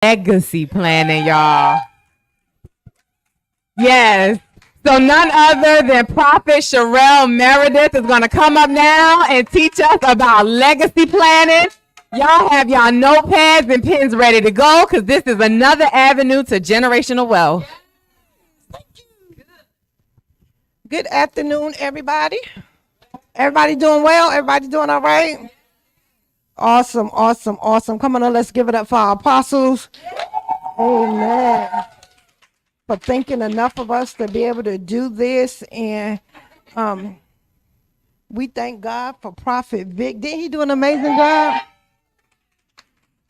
Legacy planning, y'all. Yes. So none other than Prophet Sherelle Meredith is going to come up now and teach us about legacy planning. Y'all have y'all notepads and pens ready to go because this is another avenue to generational wealth. Good afternoon, everybody. Everybody doing well? Everybody doing all right? Awesome, awesome, awesome. Come on, let's give it up for our apostles. Amen. For thinking enough of us to be able to do this. And we thank God for Prophet Vic. Didn't he do an amazing job?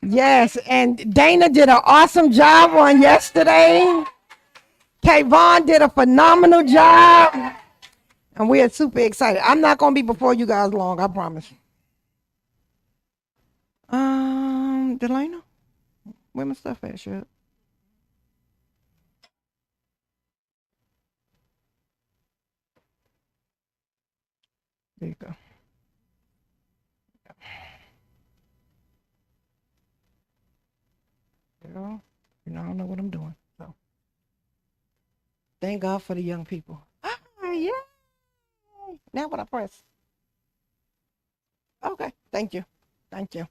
Yes, and Dana did an awesome job on yesterday. Kayvon did a phenomenal job. And we are super excited. I'm not going to be before you guys long, I promise. Delana? Where my stuff at, Shep? There you go. Girl, you know, I don't know what I'm doing. So thank God for the young people. Yeah. Now what I press? Okay, thank you. Thank you.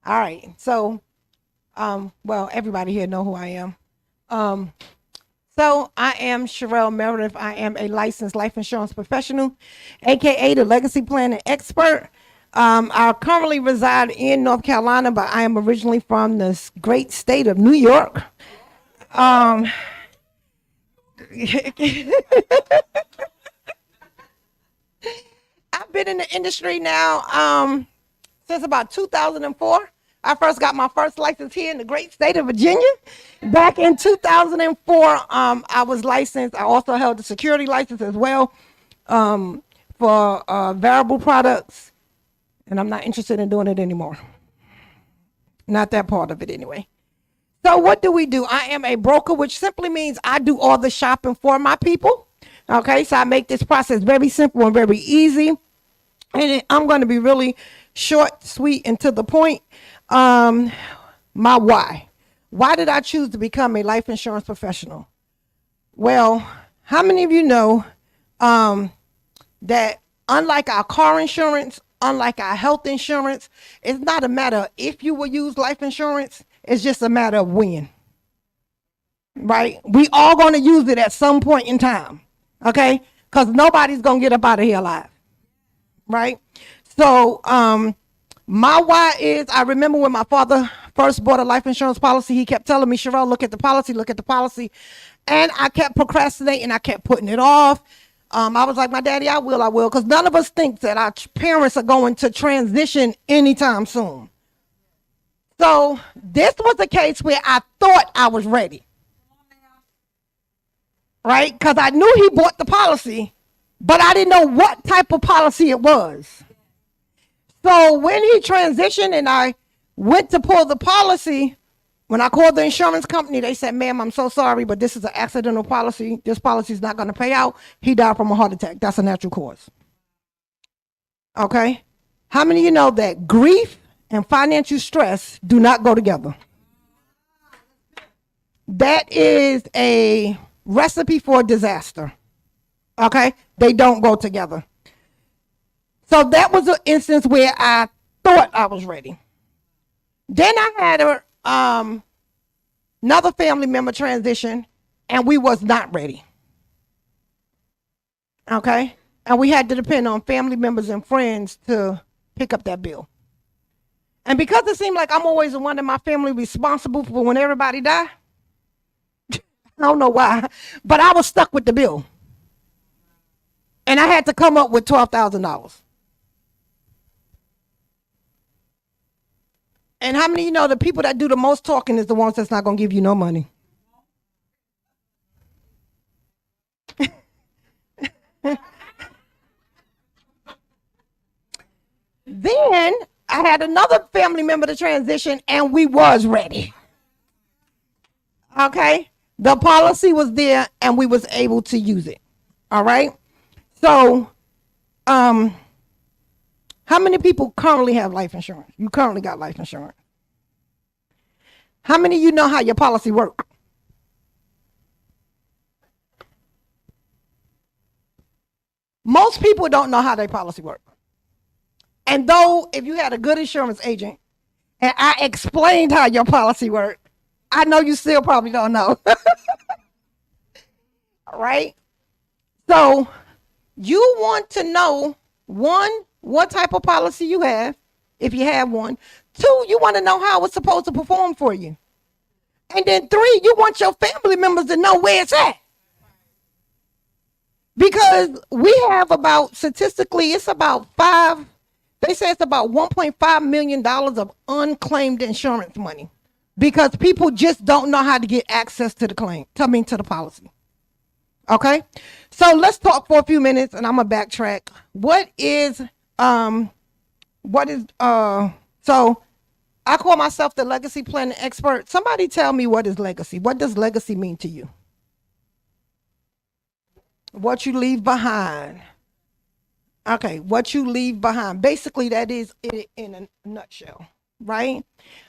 All right. So well, everybody here know who I am. So I am Sherelle Meredith. I am a licensed life insurance professional, aka the legacy planning expert. I currently reside in North Carolina, but I am originally from this great state of New York. I've been in the industry now since about 2004. I first got my first license here in the great state of Virginia. Back in 2004, I was licensed. I also held a security license as well for variable products. And I'm not interested in doing it anymore. Not that part of it anyway. So what do? I am a broker, which simply means I do all the shopping for my people. Okay, so I make this process very simple and very easy. And I'm going to be really short, sweet, and to the point. My why. Why did I choose to become a life insurance professional? Well, how many of you know that unlike our car insurance, unlike our health insurance, it's not a matter of if you will use life insurance, it's just a matter of when. Right? We all going to use it at some point in time. Okay? Because nobody's going to get up out of here alive. Right? So, my why is I remember when my father first bought a life insurance policy, he kept telling me, Sherelle, look at the policy, look at the policy. And I kept procrastinating. I kept putting it off. I was like, my daddy, I will. Because none of us think that our parents are going to transition anytime soon. So this was a case where I thought I was ready. Right? Because I knew he bought the policy, but I didn't know what type of policy it was. So when he transitioned and I went to pull the policy, when I called the insurance company, they said, ma'am, I'm so sorry, but this is an accidental policy. This policy is not going to pay out. He died from a heart attack. That's a natural cause. Okay? How many of you know that grief and financial stress do not go together? That is a recipe for disaster. Okay? They don't go together. So that was an instance where I thought I was ready. Then I had another family member transition, and we was not ready. Okay? And we had to depend on family members and friends to pick up that bill. And because it seemed like I'm always the one in my family responsible for when everybody die, I don't know why, but I was stuck with the bill. And I had to come up with $12,000. And how many of you know the people that do the most talking is the ones that's not going to give you no money? Then I had another family member to transition, and we was ready. Okay? The policy was there, and we was able to use it. All right? So, how many people currently have life insurance? You currently got life insurance. How many of you know how your policy works? Most people don't know how their policy works. And though if you had a good insurance agent and I explained how your policy worked, I know you still probably don't know. Right? So you want to know, one, what type of policy you have, if you have one. Two, you want to know how it's supposed to perform for you. And then three, you want your family members to know where it's at. Because we have about, statistically, it's about they say it's about $1.5 million of unclaimed insurance money. Because people just don't know how to get access to the to the policy. Okay? So let's talk for a few minutes and I'm gonna backtrack. So I call myself the legacy planning expert. Somebody tell me, what is legacy? What does legacy mean to you? What you leave behind. Okay, what you leave behind. Basically, that is it in a nutshell, right?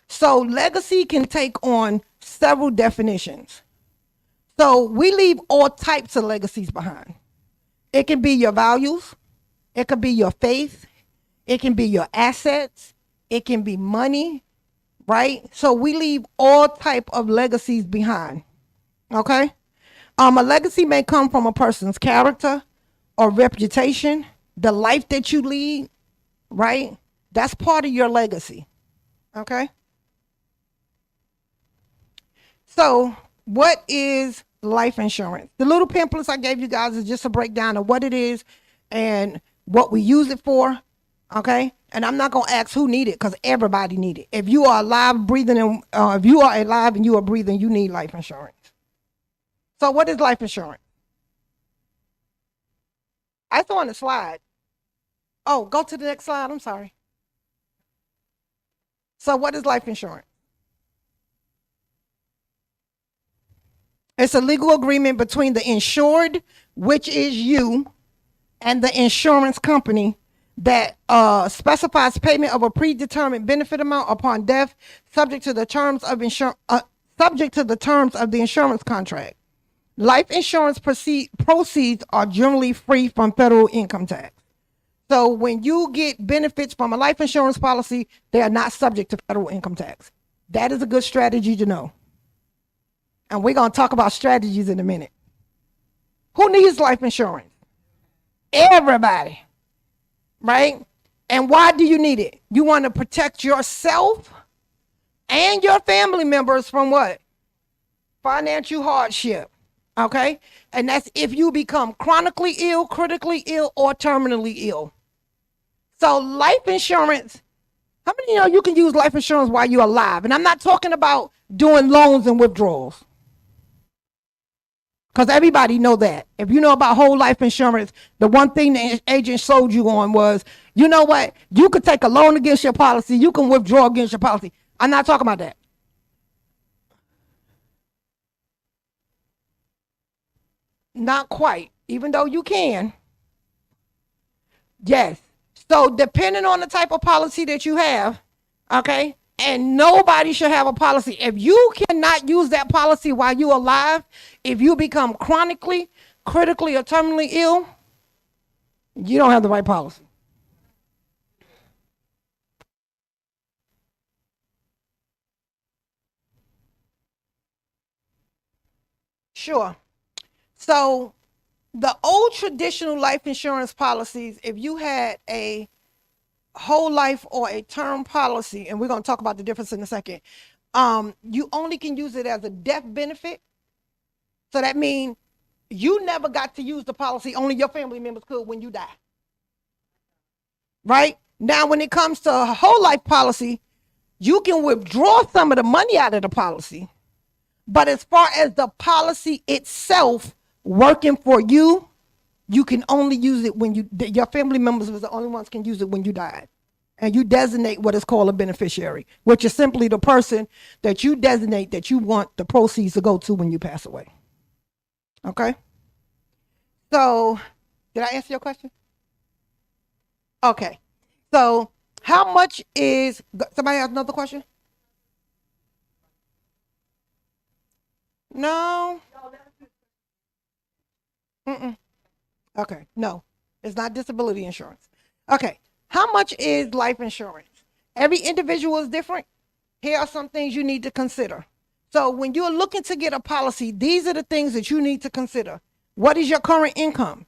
So legacy can take on several definitions. So we leave all types of legacies behind. It can be your values. It can be your faith. It can be your assets. It can be money, right? So we leave all type of legacies behind, okay? A legacy may come from a person's character or reputation, the life that you lead, right? That's part of your legacy, okay? So what is life insurance? The little pamphlets I gave you guys is just a breakdown of what it is and what we use it for, okay? And I'm not going to ask who need it, because everybody need it. If you are alive, breathing, and if you are alive and you are breathing, you need life insurance. So what is life insurance? I saw on the slide. Oh, go to the next slide. I'm sorry. So what is life insurance? It's a legal agreement between the insured, which is you, and the insurance company that specifies payment of a predetermined benefit amount upon death, subject to the terms of the insurance contract. Life insurance proceeds are generally free from federal income tax. So when you get benefits from a life insurance policy, they are not subject to federal income tax. That is a good strategy to know. And we're going to talk about strategies in a minute. Who needs life insurance? Everybody, right? And why do you need it? You want to protect yourself and your family members from what? Financial hardship, okay? And that's if you become chronically ill, critically ill, or terminally ill. So life insurance, how many of you know you can use life insurance while you're alive? And I'm not talking about doing loans and withdrawals, because everybody know that. If you know about whole life insurance, the one thing the agent sold you on was, you know what? You could take a loan against your policy. You can withdraw against your policy. I'm not talking about that. Not quite, even though you can. Yes. So depending on the type of policy that you have, okay, and nobody should have a policy. If you cannot use that policy while you're alive, if you become chronically, critically, or terminally ill, you don't have the right policy. Sure. So the old traditional life insurance policies, if you had a whole life or a term policy, and we're going to talk about the difference in a second, you only can use it as a death benefit. So that means you never got to use the policy, only your family members could when you die. Right? Now, when it comes to a whole life policy, you can withdraw some of the money out of the policy. But as far as the policy itself working for you, you can only use it when your family members was the only ones can use it when you died. And you designate what is called a beneficiary, which is simply the person that you designate that you want the proceeds to go to when you pass away. Okay? So, did I answer your question? Okay. So, how much is, somebody has another question? No. Mm-mm. Okay. No, it's not disability insurance. Okay. How much is life insurance? Every individual is different. Here are some things you need to consider. So when you're looking to get a policy, these are the things that you need to consider. What is your current income?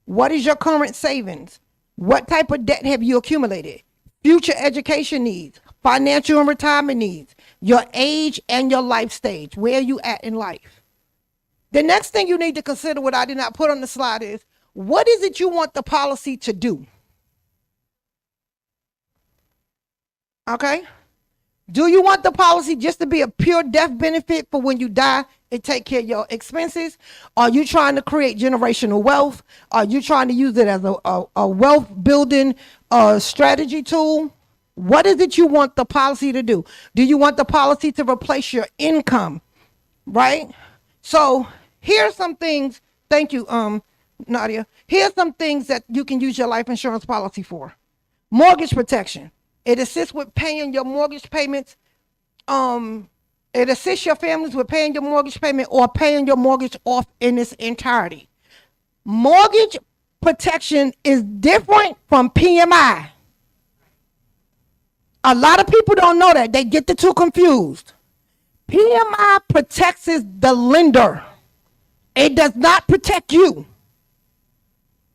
What is your current savings? What type of debt have you accumulated? Future education needs, financial and retirement needs, your age and your life stage. Where are you at in life? The next thing you need to consider, what I did not put on the slide, is what is it you want the policy to do? Okay? Do you want the policy just to be a pure death benefit for when you die and take care of your expenses? Are you trying to create generational wealth? Are you trying to use it as a wealth building strategy tool? What is it you want the policy to do? Do you want the policy to replace your income? Right? So here's some things. Thank you, Nadia. Here's some things that you can use your life insurance policy for. Mortgage protection. It assists with paying your mortgage payments. It assists your families with paying your mortgage payment or paying your mortgage off in its entirety. Mortgage protection is different from PMI. A lot of people don't know that. They get the two confused. PMI protects the lender. It does not protect you.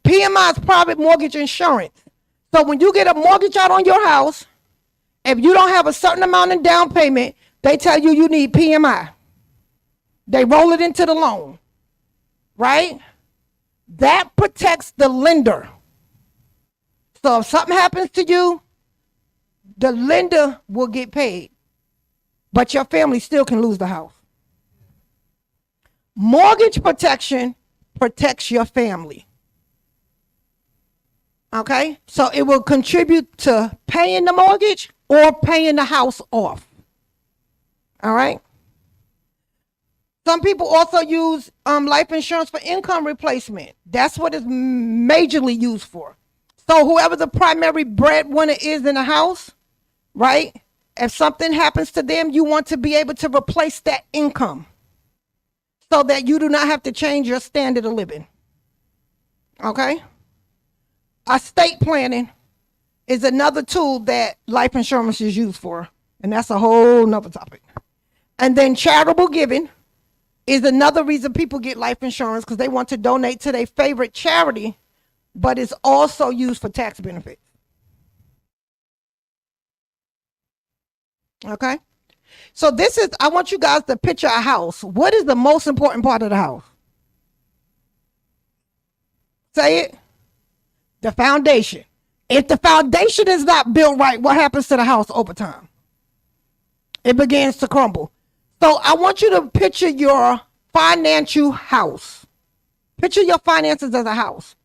PMI is private mortgage insurance. So when you get a mortgage out on your house, if you don't have a certain amount in down payment, they tell you you need PMI. They roll it into the loan, right? That protects the lender. So if something happens to you, the lender will get paid, but your family still can lose the house. Mortgage protection protects your family. Okay, so it will contribute to paying the mortgage or paying the house off. All right. Some people also use life insurance for income replacement. That's what it's majorly used for. So whoever the primary breadwinner is in the house, right? If something happens to them, you want to be able to replace that income so that you do not have to change your standard of living. Okay. Estate planning is another tool that life insurance is used for, and that's a whole nother topic. And then charitable giving is another reason people get life insurance, because they want to donate to their favorite charity, but it's also used for tax benefits. Okay? So this is, I want you guys to picture a house. What is the most important part of the house? Say it. The foundation. If the foundation is not built right, what happens to the house over time? It begins to crumble. So I want you to picture your financial house. Picture your finances as a house.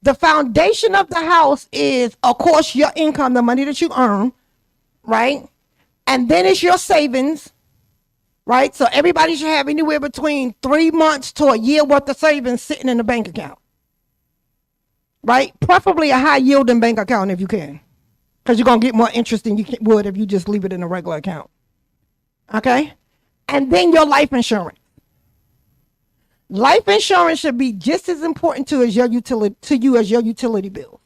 The foundation of the house is, of course, your income, the money that you earn, right? And then it's your savings, right? So everybody should have anywhere between 3 months to a year worth of savings sitting in the bank account. Right? Preferably a high yielding bank account if you can, because you're going to get more interest than you would if you just leave it in a regular account. Okay? And then your life insurance. Life insurance should be just as important to you as your utility bill.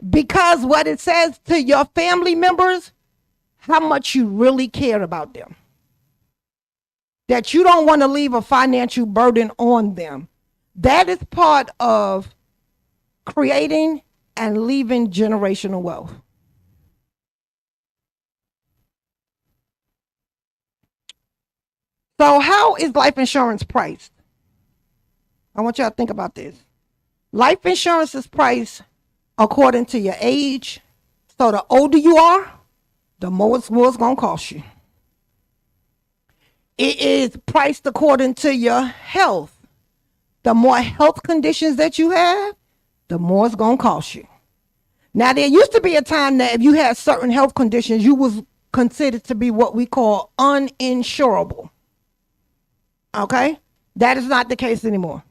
Because what it says to your family members, how much you really care about them. That you don't want to leave a financial burden on them. That is part of creating and leaving generational wealth. So how is life insurance priced? I want y'all to think about this. Life insurance is priced according to your age. So the older you are, the more it's going to cost you. It is priced according to your health. The more health conditions that you have, the more it's going to cost you. Now, there used to be a time that if you had certain health conditions, you was considered to be what we call uninsurable. Okay? That is not the case anymore.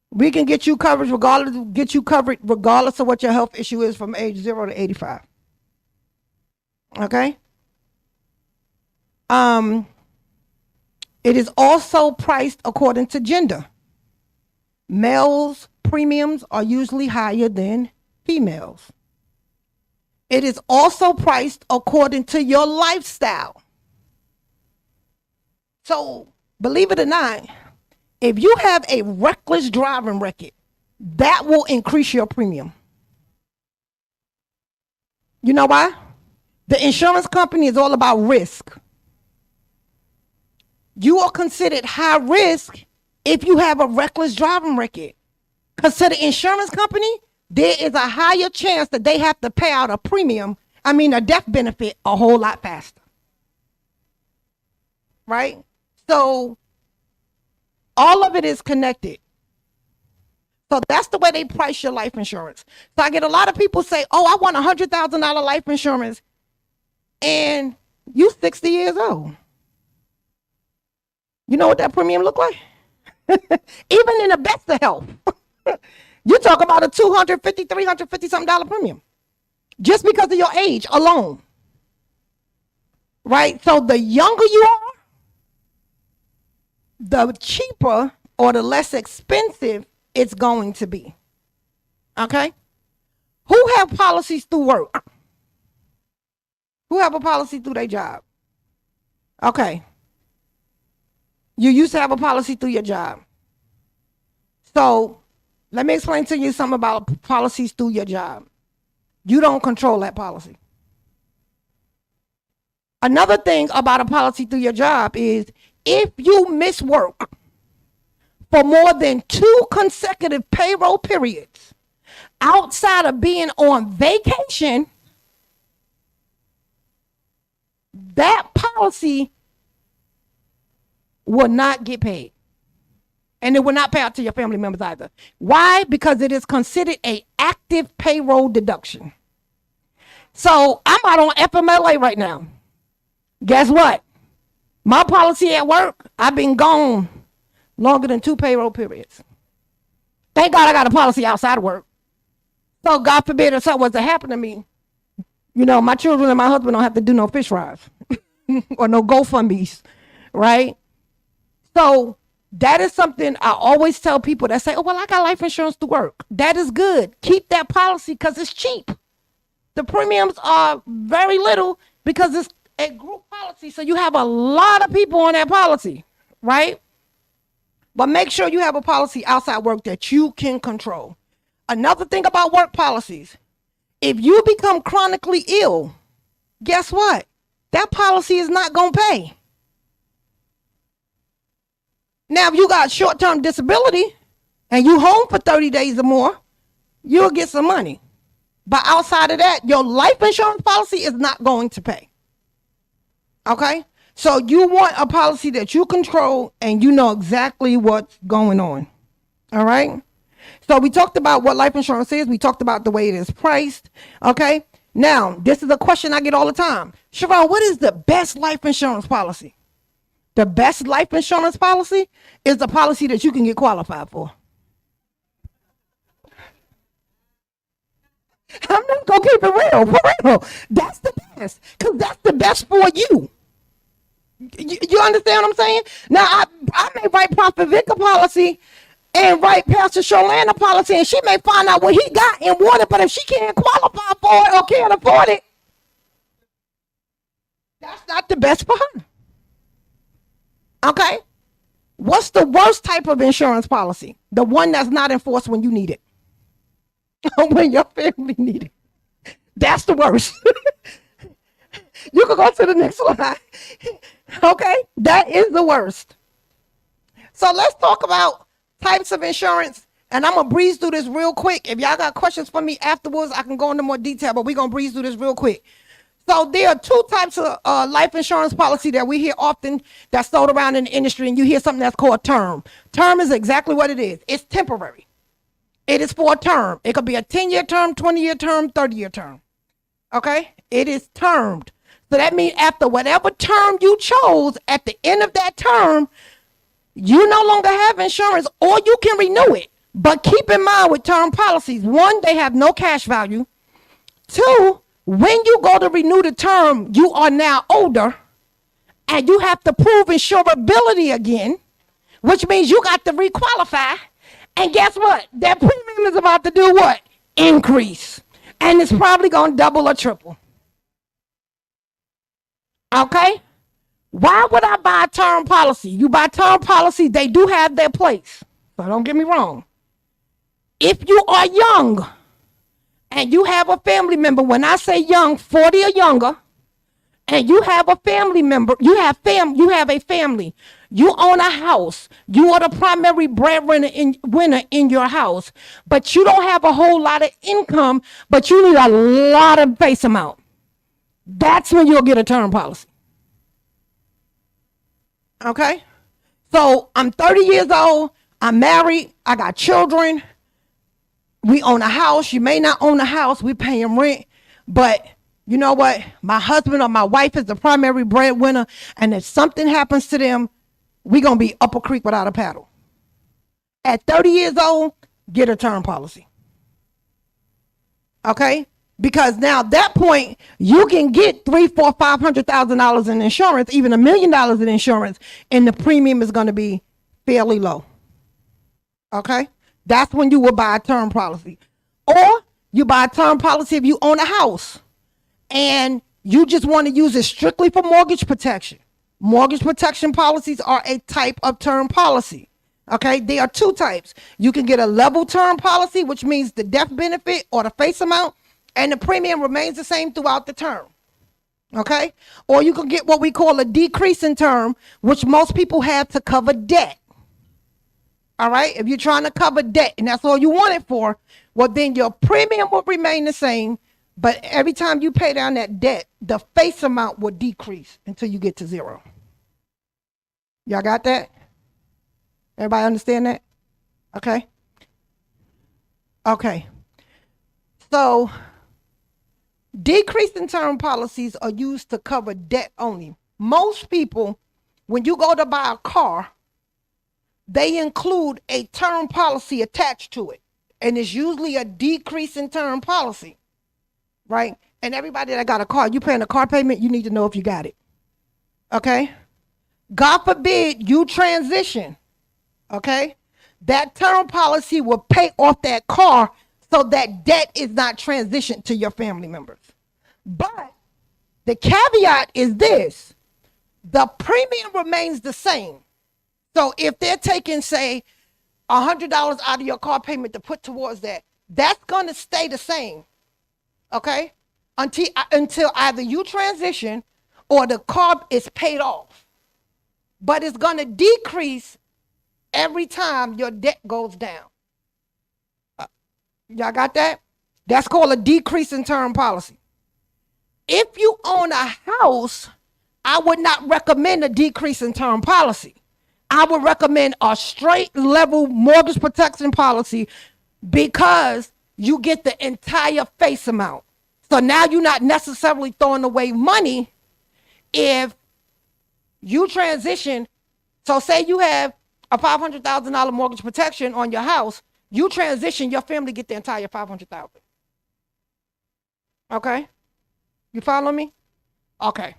We can get you coverage regardless of what your health issue is from age 0 to 85. Okay? It is also priced according to gender. Males' premiums are usually higher than females. It is also priced according to your lifestyle. So, believe it or not, if you have a reckless driving record, that will increase your premium. You know why? The insurance company is all about risk. You are considered high risk if you have a reckless driving record. Because to the insurance company, there is a higher chance that they have to pay out a death benefit a whole lot faster. Right? So all of it is connected. So that's the way they price your life insurance. So I get a lot of people say, oh, I want $100,000 life insurance. And you 60 years old. You know what that premium look like? Even in the best of health. You talk about a $250, $350 something premium. Just because of your age alone. Right? So the younger you are, the cheaper or the less expensive it's going to be. Okay? Who have policies through work? Who have a policy through their job? Okay. You used to have a policy through your job. So let me explain to you something about policies through your job. You don't control that policy. Another thing about a policy through your job is if you miss work for more than 2 consecutive payroll periods outside of being on vacation, that policy will not get paid. And it will not pay out to your family members either. Why? Because it is considered an active payroll deduction. So I'm out on FMLA right now. Guess what? My policy at work, I've been gone longer than 2 payroll periods. Thank God I got a policy outside of work. So God forbid if something was to happen to me, my children and my husband don't have to do no fish fries or no GoFundMe's, right? So that is something I always tell people that say, oh, well, I got life insurance to work. That is good. Keep that policy because it's cheap. The premiums are very little because it's a group policy. So you have a lot of people on that policy, right? But make sure you have a policy outside work that you can control. Another thing about work policies, if you become chronically ill, guess what? That policy is not going to pay. Now, if you got short-term disability and you home for 30 days or more, you'll get some money. But outside of that, your life insurance policy is not going to pay. Okay? So you want a policy that you control and you know exactly what's going on. All right? So we talked about what life insurance is. We talked about the way it is priced. Okay? Now, this is a question I get all the time. Sherelle, what is the best life insurance policy? The best life insurance policy is the policy that you can get qualified for. I'm not going to keep it real, for real. That's the best, because that's the best for you. You understand what I'm saying? Now, I may write Prophet Vic a policy and write Pastor Charlene a policy, and she may find out what he got and want it, but if she can't qualify for it or can't afford it, that's not the best for her. Okay? What's the worst type of insurance policy? The one that's not enforced when you need it. When your family need it. That's the worst. You can go to the next slide. Okay? That is the worst. So let's talk about types of insurance. And I'm going to breeze through this real quick. If y'all got questions for me afterwards, I can go into more detail, but we're going to breeze through this real quick. So there are 2 types of life insurance policy that we hear often that's sold around in the industry, and you hear something that's called term. Term is exactly what it is. It's temporary. It is for a term. It could be a 10-year term, 20-year term, 30-year term. Okay? It is termed. So that means after whatever term you chose, at the end of that term, you no longer have insurance or you can renew it. But keep in mind with term policies, 1, they have no cash value. 2, when you go to renew the term, you are now older. and you have to prove insurability again, which means you got to requalify. And guess what? That premium is about to do what? Increase. And it's probably going to double or triple. Okay? Why would I buy a term policy? You buy term policy, they do have their place. So don't get me wrong. If you are young and you have a family member, when I say young, 40 or younger, and you have a family member, you have a family, you own a house, you are the primary breadwinner in your house, but you don't have a whole lot of income, but you need a lot of face amount. That's when you'll get a term policy. Okay? So I'm 30 years old, I'm married, I got children, we own a house, you may not own a house, we're paying rent, but you know what? My husband or my wife is the primary breadwinner, and if something happens to them, we're going to be up a creek without a paddle. At 30 years old, get a term policy. Okay? Because now at that point, you can get $300,000, $400,000, $500,000 in insurance, even $1 million in insurance, and the premium is going to be fairly low. Okay? That's when you will buy a term policy. Or you buy a term policy if you own a house and you just want to use it strictly for mortgage protection. Mortgage protection policies are a type of term policy. Okay, there are two types. You can get a level term policy, which means the death benefit or the face amount, and the premium remains the same throughout the term. Okay, or you can get what we call a decreasing term, which most people have to cover debt. All right, if you're trying to cover debt and that's all you want it for, well, then your premium will remain the same, but every time you pay down that debt, the face amount will decrease until you get to zero. Y'all got that? Everybody understand that? Okay. Okay. So decreasing term policies are used to cover debt only. Most people, when you go to buy a car, they include a term policy attached to it. And it's usually a decreasing term policy, right? And everybody that got a car, you paying a car payment, you need to know if you got it. Okay? God forbid you transition. Okay? That term policy will pay off that car so that debt is not transitioned to your family members. But the caveat is this: the premium remains the same. So if they're taking, say, $100 out of your car payment to put towards that, that's going to stay the same. Okay? Until either you transition or the car is paid off. But it's going to decrease every time your debt goes down. Y'all got that? That's called a decreasing term policy. If you own a house, I would not recommend a decreasing term policy. I would recommend a straight level mortgage protection policy because you get the entire face amount. So now you're not necessarily throwing away money if you transition. So say you have a $500,000 mortgage protection on your house, you transition, your family get the entire $500,000. Okay? You follow me? Okay.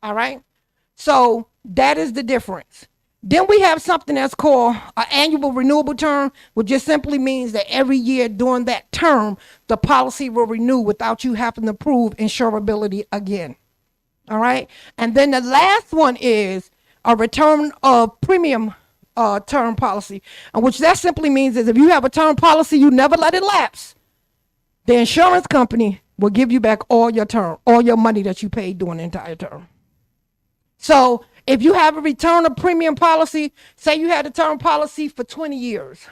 All right. So that is the difference. Then we have something that's called an annual renewable term, which just simply means that every year during that term, the policy will renew without you having to prove insurability again. All right. And then the last one is a return of premium term policy, which that simply means is if you have a term policy, you never let it lapse. The insurance company will give you back all your money that you paid during the entire term. So if you have a return of premium policy, say you had a term policy for 20 years.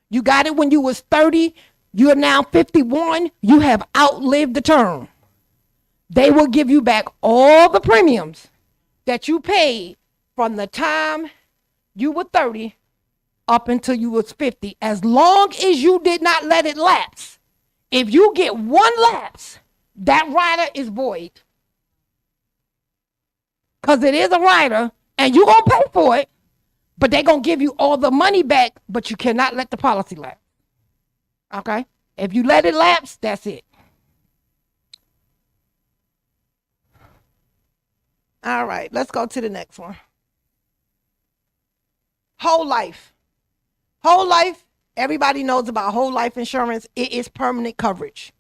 You got it when you was 30, you are now 51, you have outlived the term. They will give you back all the premiums that you paid from the time you were 30 up until you was 50, as long as you did not let it lapse. If you get one lapse, that rider is void. Because it is a rider, and you're going to pay for it, but they're going to give you all the money back, but you cannot let the policy lapse. Okay? If you let it lapse, that's it. All right, let's go to the next one. Whole life. Whole life, everybody knows about whole life insurance. It is permanent coverage,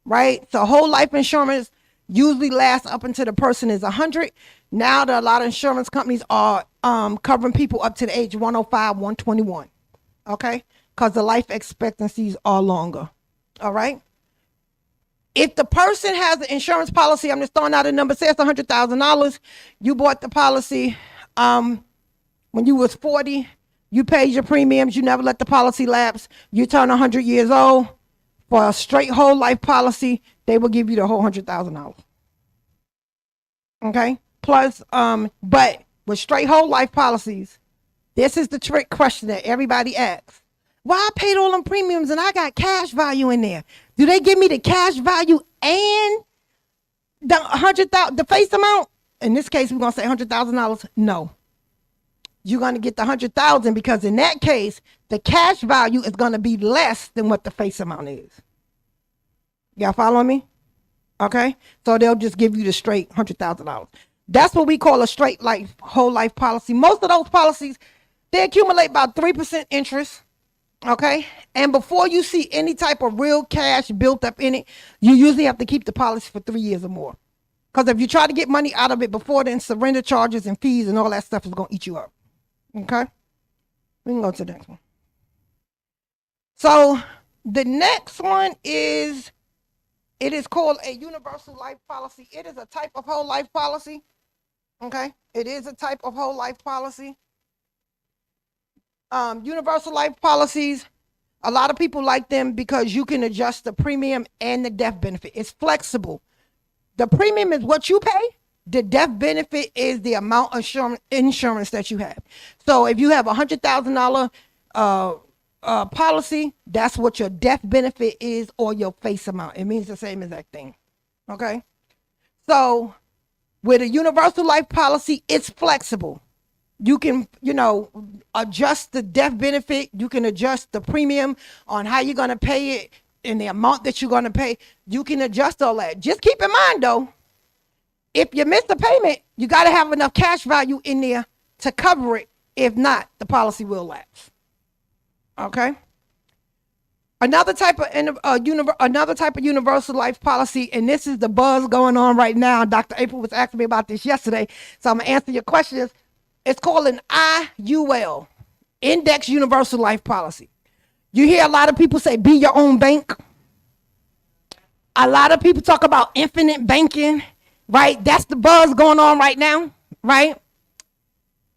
right? So whole life insurance usually lasts up until the person is 100. Now that a lot of insurance companies are covering people up to the age 105, 121, okay? Because the life expectancies are longer, all right? If the person has an insurance policy, I'm just throwing out a number, say it's $100,000. You bought the policy when you was 40. You paid your premiums. You never let the policy lapse. You turn 100 years old. For a straight whole life policy, they will give you the whole $100,000. Okay? Plus, but with straight whole life policies, this is the trick question that everybody asks. Why I paid all them premiums and I got cash value in there? Do they give me the cash value and the $100,000, the face amount? In this case, we're gonna say $100,000. No, you're gonna get the $100,000 because in that case, the cash value is gonna be less than what the face amount is. Y'all following me? Okay, so they'll just give you the straight $100,000. That's what we call a straight life, whole life policy. Most of those policies, they accumulate about 3% interest. Okay, and before you see any type of real cash built up in it, you usually have to keep the policy for 3 years or more. Because if you try to get money out of it before then, surrender charges and fees and all that stuff is going to eat you up. Okay, we can go to the next one. So the next one is, it is called a universal life policy. It is a type of whole life policy. Okay, it is a type of whole life policy. Universal life policies, a lot of people like them because you can adjust the premium and the death benefit. It's flexible. The premium is what you pay. The death benefit is the amount of insurance that you have. So if you have a $100,000 policy, that's what your death benefit is, or your face amount. It means the same exact thing. Okay. So with a universal life policy, it's flexible. You can, adjust the death benefit. You can adjust the premium on how you're going to pay it and the amount that you're going to pay. You can adjust all that. Just keep in mind, though, if you miss the payment, you got to have enough cash value in there to cover it. If not, the policy will lapse. Okay? Another type of universal life policy, and this is the buzz going on right now. Dr. April was asking me about this yesterday, so I'm going to answer your questions. It's called an IUL, Index Universal Life Policy. You hear a lot of people say, be your own bank. A lot of people talk about infinite banking, right? That's the buzz going on right now, right?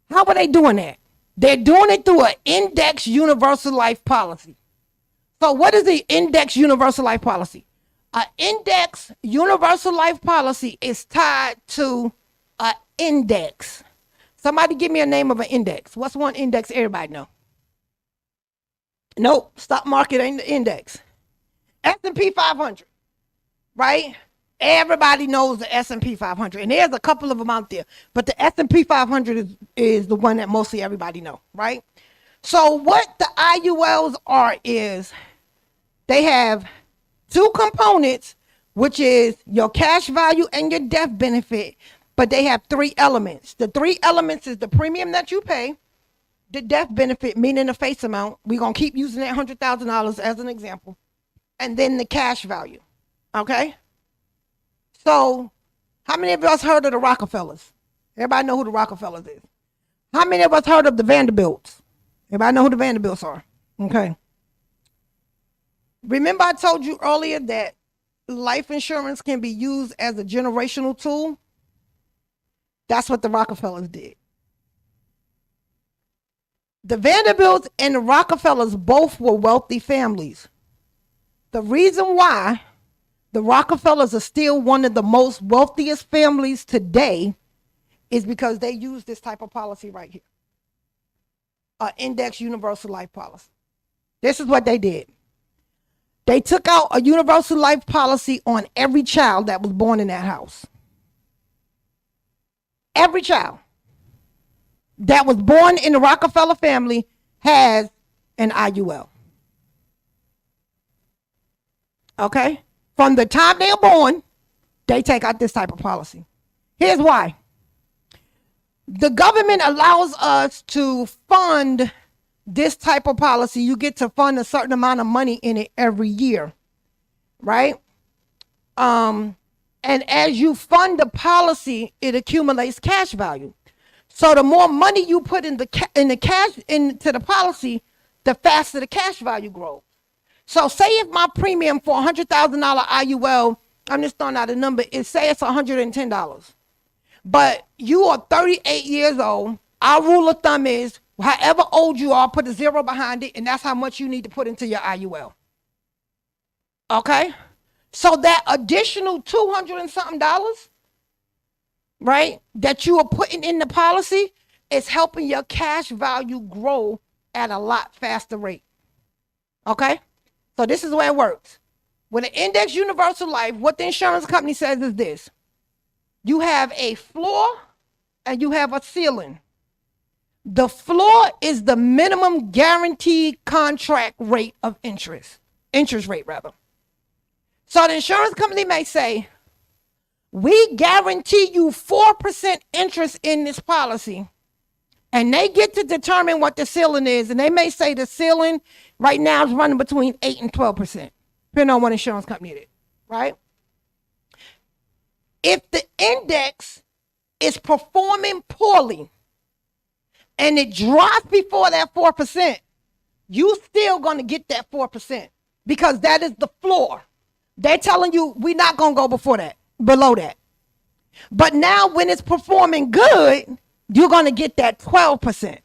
How are they doing that? They're doing it through an Index Universal Life Policy. So what is the Index Universal Life Policy? An Index Universal Life Policy is tied to an index. Somebody give me a name of an index. What's one index everybody know? Nope, stock market ain't the index. S&P 500, right? Everybody knows the S&P 500, and there's a couple of them out there, but the S&P 500 is the one that mostly everybody know, right? So what the IULs are is they have two components, which is your cash value and your death benefit. But they have three elements. The three elements is the premium that you pay, the death benefit, meaning the face amount. We're going to keep using that $100,000 as an example. And then the cash value. Okay? So, how many of us heard of the Rockefellers? Everybody know who the Rockefellers is. How many of us heard of the Vanderbilts? Everybody know who the Vanderbilts are? Okay. Remember I told you earlier that life insurance can be used as a generational tool? That's what the Rockefellers did. The Vanderbilts and the Rockefellers both were wealthy families. The reason why the Rockefellers are still one of the most wealthiest families today is because they use this type of policy right here. An Index Universal Life Policy. This is what they did. They took out a universal life policy on every child that was born in that house. Every child that was born in the Rockefeller family has an IUL. Okay? From the time they're born, they take out this type of policy. Here's why. the government allows us to fund this type of policy. You get to fund a certain amount of money in it every year, right? And as you fund the policy, it accumulates cash value. So the more money you put into the policy, the faster the cash value grows. So say if my premium for $100,000 IUL, I'm just throwing out a number, say it's $110. But you are 38 years old. Our rule of thumb is however old you are, put a zero behind it, and that's how much you need to put into your IUL. Okay? So that additional $200 and something, right, that you are putting in the policy is helping your cash value grow at a lot faster rate. Okay? So this is the way it works. With an index universal life, what the insurance company says is this. You have a floor and you have a ceiling. The floor is the minimum guaranteed contract rate of interest rate rather. So the insurance company may say, we guarantee you 4% interest in this policy. And they get to determine what the ceiling is. And they may say the ceiling right now is running between 8 and 12%, depending on what insurance company it is, right? If the index is performing poorly and it drops before that 4%, you still going to get that 4% because that is the floor. They're telling you we're not going to go below that. But now when it's performing good, you're going to get that 12%.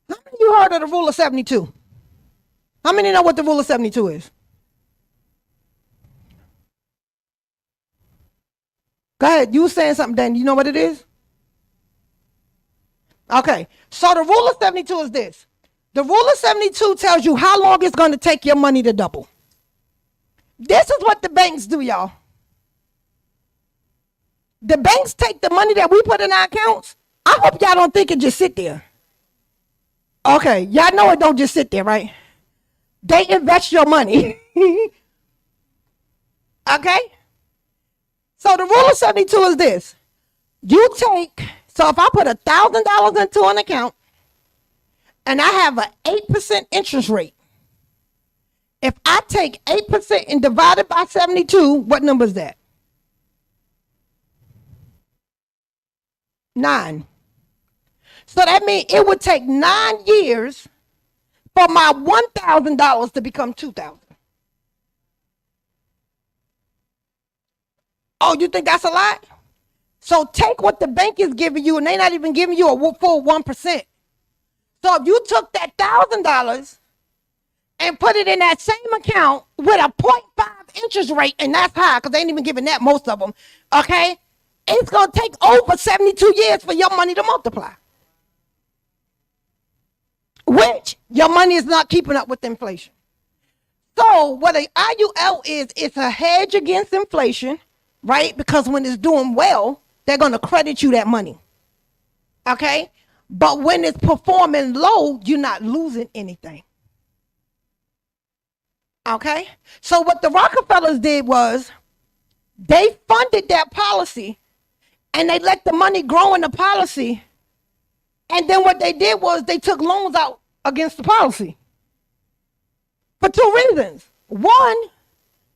How many of you heard of the rule of 72? How many know what the rule of 72 is? Go ahead. You were saying something, Dan. You know what it is? Okay. So the rule of 72 is this. The rule of 72 tells you how long it's going to take your money to double. This is what the banks do, y'all. The banks take the money that we put in our accounts. I hope y'all don't think it just sit there. Okay. Y'all know it don't just sit there, right? They invest your money. Okay? So the rule of 72 is this. So if I put $1,000 into an account and I have an 8% interest rate, if I take 8% and divide it by 72, what number is that? 9. So that means it would take 9 years for my $1,000 to become $2,000. Oh, you think that's a lot? So take what the bank is giving you, and they're not even giving you a full 1%. So if you took that $1,000 and put it in that same account with a 0.5 interest rate, and that's high because they ain't even giving that, most of them, okay? It's going to take over 72 years for your money to multiply. Which your money is not keeping up with inflation. So what an IUL is, it's a hedge against inflation, right? Because when it's doing well, they're going to credit you that money. Okay? But when it's performing low, you're not losing anything. Okay? So what the Rockefellers did was they funded that policy and they let the money grow in the policy. And then what they did was they took loans out against the policy. For 2 reasons. One,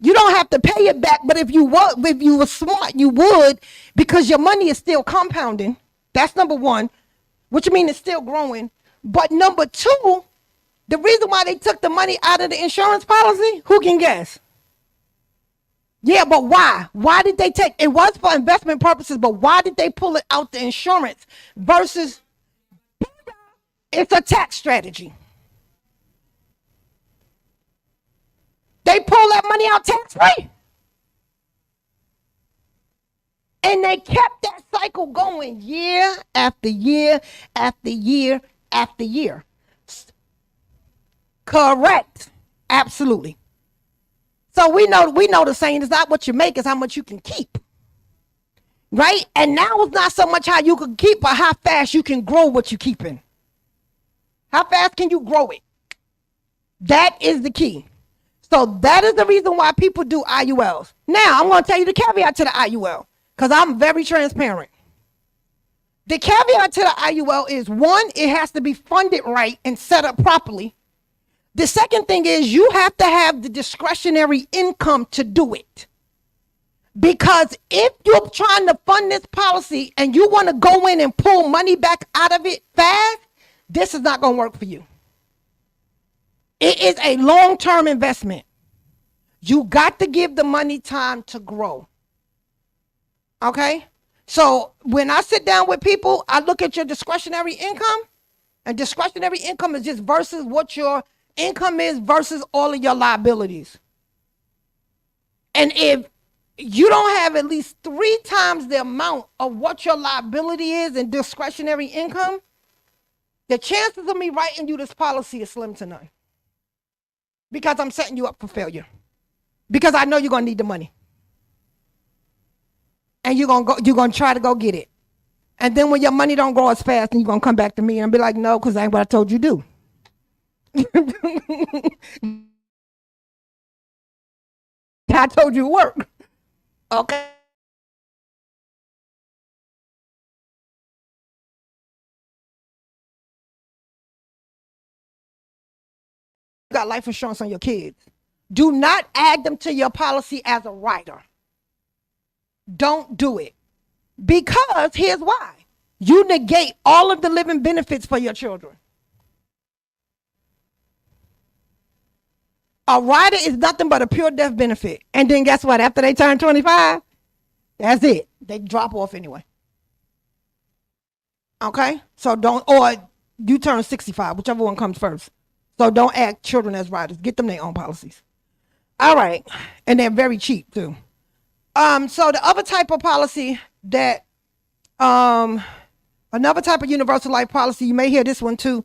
you don't have to pay it back, but if you were smart, you would, because your money is still compounding. That's number one, which means it's still growing. But number two, the reason why they took the money out of the insurance policy, who can guess? Yeah, but why? Why did they take it? Was for investment purposes, but why did they pull it out the insurance versus it's a tax strategy? They pull that money out tax-free. And they kept that cycle going year after year after year after year. Correct. Absolutely. So we know the saying is not what you make, it's how much you can keep. Right? And now it's not so much how you can keep, but how fast you can grow what you're keeping. How fast can you grow it? That is the key. So that is the reason why people do IULs. Now, I'm going to tell you the caveat to the IUL, because I'm very transparent. The caveat to the IUL is, one, it has to be funded right and set up properly. The second thing is you have to have the discretionary income to do it. Because if you're trying to fund this policy and you want to go in and pull money back out of it fast, this is not going to work for you. It is a long-term investment. You got to give the money time to grow. Okay? So when I sit down with people, I look at your discretionary income, and discretionary income is just versus what your income is versus all of your liabilities. And if you don't have at least 3 times the amount of what your liability is in discretionary income, the chances of me writing you this policy is slim to none. Because I'm setting you up for failure. Because I know you're going to need the money. And you're going to try to go get it. And then when your money don't grow as fast, and you're going to come back to me and be like, no, because that ain't what I told you to do. I told you to work. Okay. You got life insurance on your kids. Do not add them to your policy as a rider. Don't do it. Because here's why. You negate all of the living benefits for your children. A rider is nothing but a pure death benefit. And then guess what? After they turn 25, that's it. They drop off anyway. Okay? So don't, or you turn 65, whichever one comes first. So don't add children as riders. Get them their own policies. All right. And they're very cheap too. So the other type of policy that, another type of universal life policy, you may hear this one too.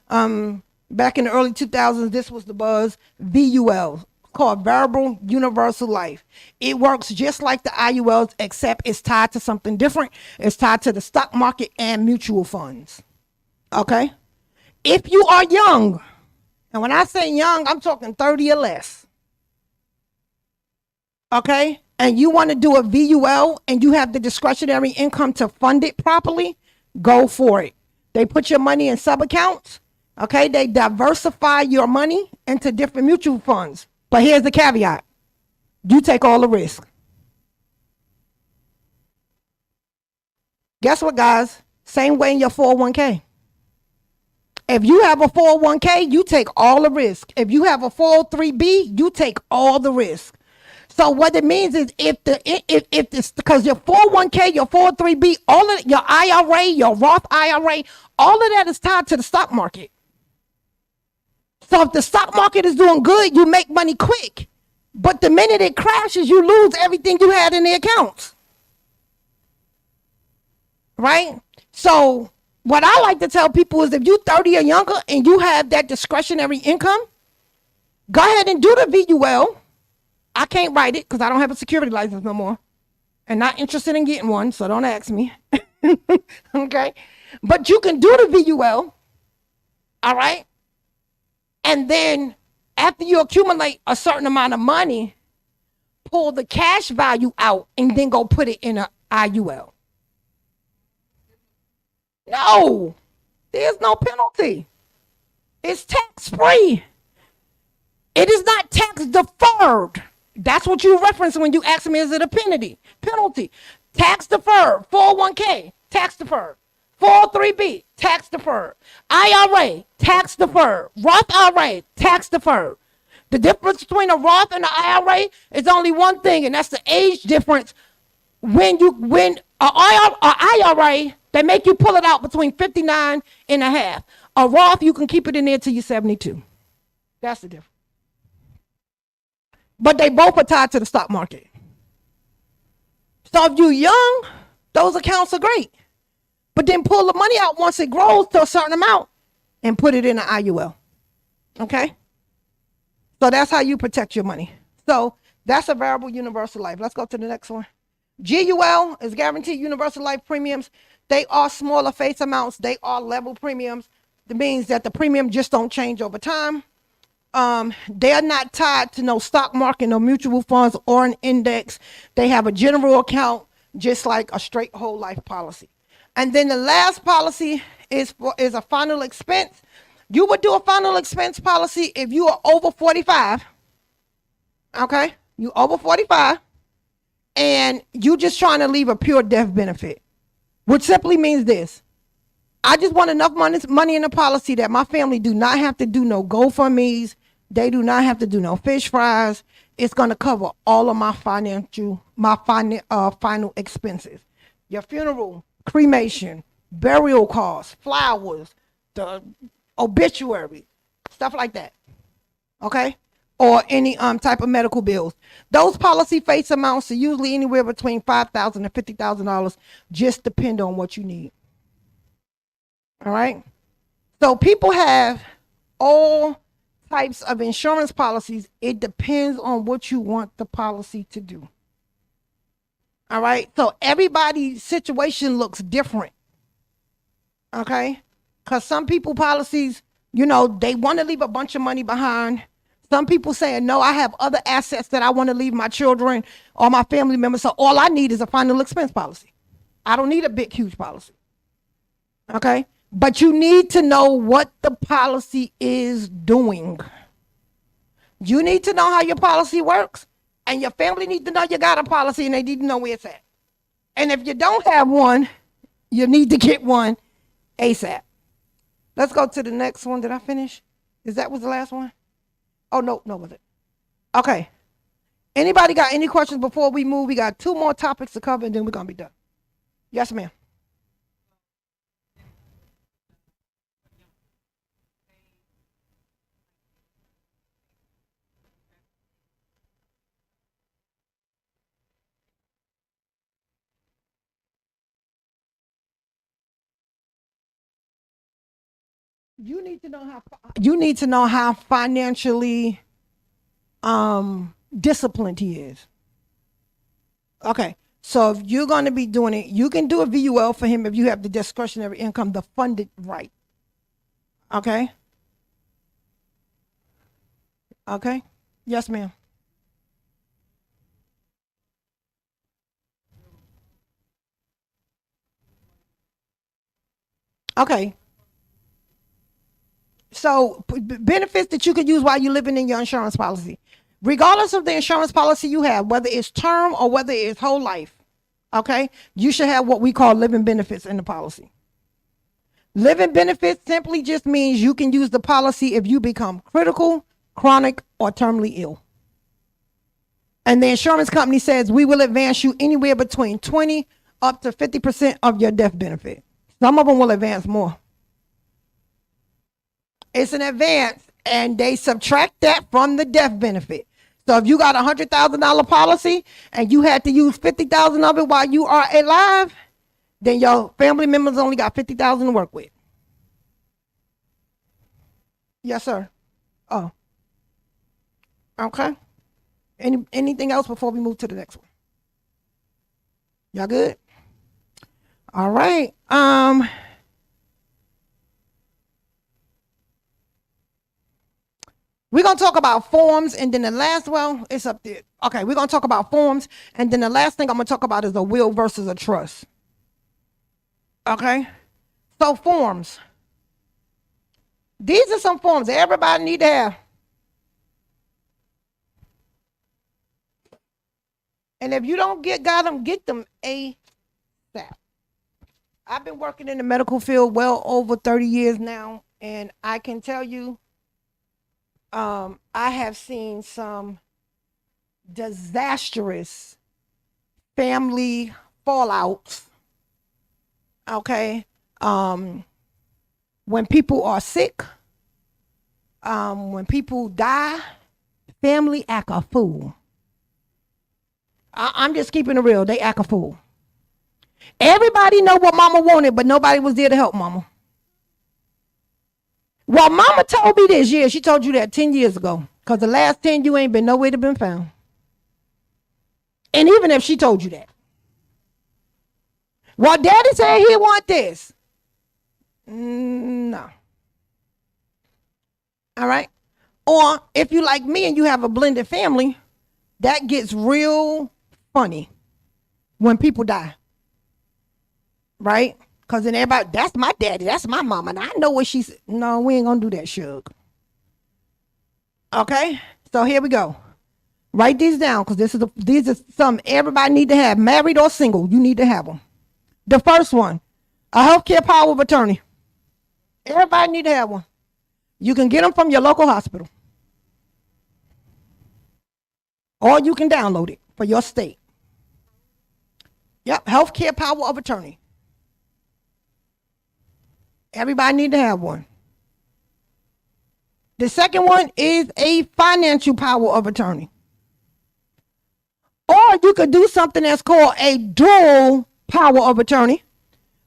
Back in the early 2000s, this was the buzz, VUL, called Variable Universal Life. It works just like the IULs, except it's tied to something different. It's tied to the stock market and mutual funds. Okay? If you are young, and when I say young, I'm talking 30 or less. Okay? And you want to do a VUL and you have the discretionary income to fund it properly, go for it. They put your money in sub-accounts. Okay, they diversify your money into different mutual funds. But here's the caveat. You take all the risk. Guess what, guys? Same way in your 401k. If you have a 401k, you take all the risk. If you have a 403b, you take all the risk. So what it means is if it's because your 401k, your 403b, all of your IRA, your Roth IRA, all of that is tied to the stock market. So if the stock market is doing good, you make money quick. But the minute it crashes, you lose everything you had in the accounts. Right? So what I like to tell people is if you're 30 or younger and you have that discretionary income, go ahead and do the VUL. I can't write it because I don't have a security license no more. And not interested in getting one, so don't ask me. Okay? But you can do the VUL. All right? And then after you accumulate a certain amount of money, pull the cash value out and then go put it in an IUL. No, there's no penalty. It's tax-free. It is not tax deferred. That's what you reference when you ask me, is it a penalty? Penalty. Tax deferred. 401k, tax deferred. 403b, tax deferred. IRA, tax deferred. Roth IRA, tax deferred. The difference between a Roth and an IRA is only one thing, and that's the age difference. When an IRA, they make you pull it out between 59 and a half. A Roth, you can keep it in there till you're 72. That's the difference. But they both are tied to the stock market. So if you're young, those accounts are great. But then pull the money out once it grows to a certain amount and put it in an IUL. Okay? So that's how you protect your money. So that's a variable universal life. Let's go to the next one. GUL is guaranteed universal life premiums. They are smaller face amounts. They are level premiums. That means that the premium just don't change over time. They are not tied to no stock market, no mutual funds, or an index. They have a general account, just like a straight whole life policy. And then the last policy is a final expense. You would do a final expense policy if you are over 45. Okay? You over 45 and you just trying to leave a pure death benefit, which simply means this. I just want enough money in the policy that my family do not have to do no GoFundMe's. They do not have to do no fish fries. It's going to cover all of my final expenses. Your funeral, cremation, burial costs, flowers, the obituary, stuff like that. Okay? Or any type of medical bills. Those policy face amounts are usually anywhere between $5,000 and $50,000, just depend on what you need. All right? So people have all types of insurance policies. It depends on what you want the policy to do. All right? So everybody's situation looks different. Okay? Because some people policies, they want to leave a bunch of money behind. Some people saying, no, I have other assets that I want to leave my children or my family members. So all I need is a final expense policy. I don't need a big, huge policy. Okay? But you need to know what the policy is doing. You need to know how your policy works. And your family need to know you got a policy and they need to know where it's at. And if you don't have one, you need to get one ASAP. Let's go to the next one. Did I finish? Was the last one? Oh, no, was it? Okay. Anybody got any questions before we move? We got 2 more topics to cover and then we're going to be done. Yes, ma'am. You need to know how financially disciplined he is. Okay. So if you're going to be doing it, you can do a VUL for him if you have the discretionary income to fund it right. Okay? Okay? Yes, ma'am. Okay. So benefits that you could use while you're living in your insurance policy. Regardless of the insurance policy you have, whether it's term or whether it's whole life, okay, you should have what we call living benefits in the policy. Living benefits simply just means you can use the policy if you become critical, chronic, or terminally ill. And the insurance company says we will advance you anywhere between 20 up to 50% of your death benefit. Some of them will advance more. It's an advance, and they subtract that from the death benefit. So if you got $100,000 policy and you had to use $50,000 of it while you are alive, then your family members only got $50,000 to work with. Yes, sir. Oh. Okay. Anything else before we move to the next one? Y'all good? All right. We're going to talk about forms, and then the last, it's up there. Okay, we're going to talk about forms, and then the last thing I'm going to talk about is a will versus a trust. Okay? So forms. These are some forms that everybody need to have. And if you don't got them, get them ASAP. I've been working in the medical field well over 30 years now, and I can tell you, I have seen some disastrous family fallouts. Okay. When people are sick, when people die, family act a fool. I'm just keeping it real. They act a fool. Everybody know what mama wanted, but nobody was there to help mama. Well, mama told me this. Yeah, she told you that 10 years ago. Because the last 10, you ain't been nowhere to been found. And even if she told you that. Well, daddy said he want this. No. All right. Or if you like me and you have a blended family, that gets real funny when people die. Right? Because then everybody, that's my daddy, that's my mama, and I know what she said. No, we ain't going to do that, Suge. Okay? So here we go. Write these down because these are some everybody need to have. Married or single, you need to have them. The first one, a healthcare power of attorney. Everybody need to have one. You can get them from your local hospital. Or you can download it for your state. Yep, healthcare power of attorney. Everybody need to have one. The second one is a financial power of attorney. Or you could do something that's called a dual power of attorney,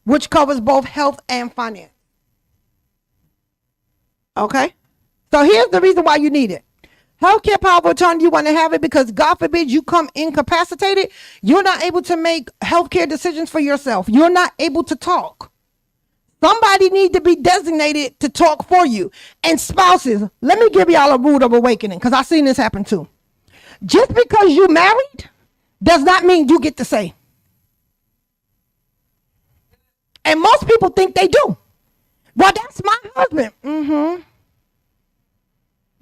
which covers both health and finance. Okay? So here's the reason why you need it. Healthcare power of attorney, you want to have it because God forbid you come incapacitated, you're not able to make healthcare decisions for yourself. You're not able to talk. Somebody need to be designated to talk for you. And spouses, let me give y'all a rude of awakening because I've seen this happen too. Just because you married does not mean you get to say. And most people think they do. Well, that's my husband.